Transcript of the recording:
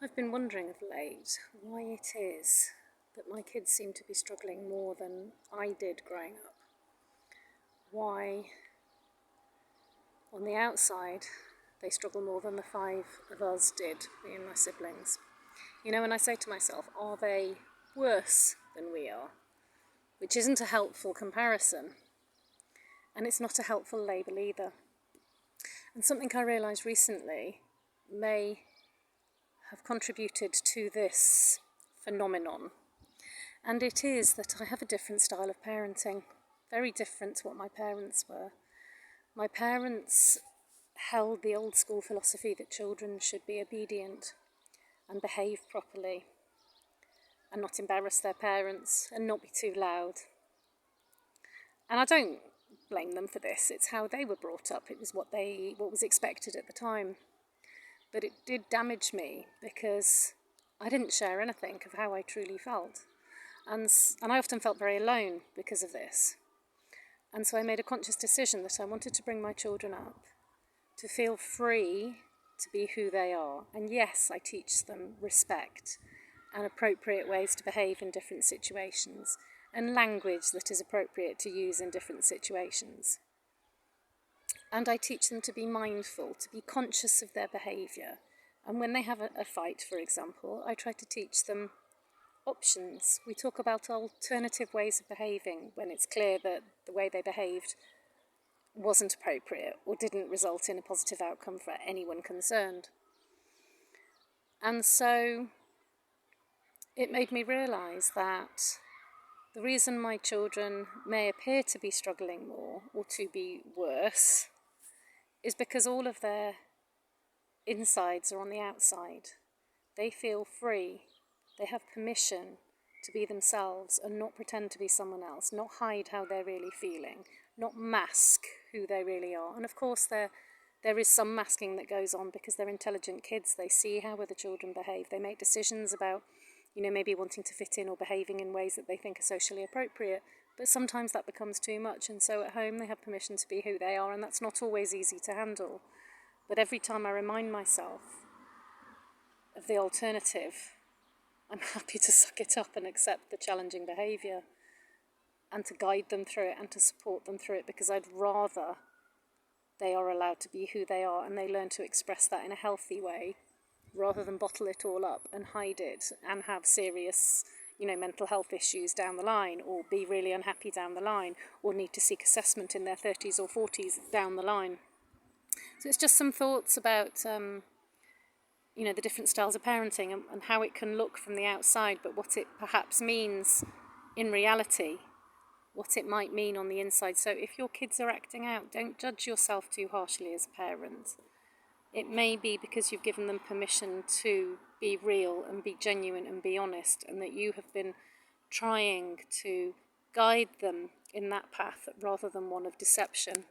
I've been wondering of late why it is that my kids seem to be struggling more than I did growing up. Why, on the outside, they struggle more than the 5 of us did, me and my siblings. And I say to myself, are they worse than we are? Which isn't a helpful comparison, and it's not a helpful label either. And something I realised recently may have contributed to this phenomenon, and it is that I have a different style of parenting, very different to what my parents were. My parents held the old school philosophy that children should be obedient and behave properly and not embarrass their parents and not be too loud. And I don't blame them for this. It's how they were brought up. It was what was expected at the time. But it did damage me because I didn't share anything of how I truly felt. And I often felt very alone because of this. And so I made a conscious decision that I wanted to bring my children up to feel free to be who they are. And yes, I teach them respect and appropriate ways to behave in different situations and language that is appropriate to use in different situations. And I teach them to be mindful, to be conscious of their behaviour. And when they have a fight, for example, I try to teach them options. We talk about alternative ways of behaving when it's clear that the way they behaved wasn't appropriate or didn't result in a positive outcome for anyone concerned. And so it made me realise that the reason my children may appear to be struggling more or to be worse is because all of their insides are on the outside. They feel free. They have permission to be themselves and not pretend to be someone else, not hide how they're really feeling, not mask who they really are. And of course there is some masking that goes on because they're intelligent kids. They see how other children behave. They make decisions about, maybe wanting to fit in or behaving in ways that they think are socially appropriate. But sometimes that becomes too much. And so at home they have permission to be who they are, and that's not always easy to handle. But every time I remind myself of the alternative, I'm happy to suck it up and accept the challenging behaviour and to guide them through it and to support them through it, because I'd rather they are allowed to be who they are and they learn to express that in a healthy way rather than bottle it all up and hide it and have serious, mental health issues down the line, or be really unhappy down the line, or need to seek assessment in their 30s or 40s down the line. So it's just some thoughts about the different styles of parenting and how it can look from the outside, but what it perhaps means in reality, what it might mean on the inside. So if your kids are acting out, don't judge yourself too harshly as a parent. It may be because you've given them permission to be real and be genuine and be honest, and that you have been trying to guide them in that path rather than one of deception.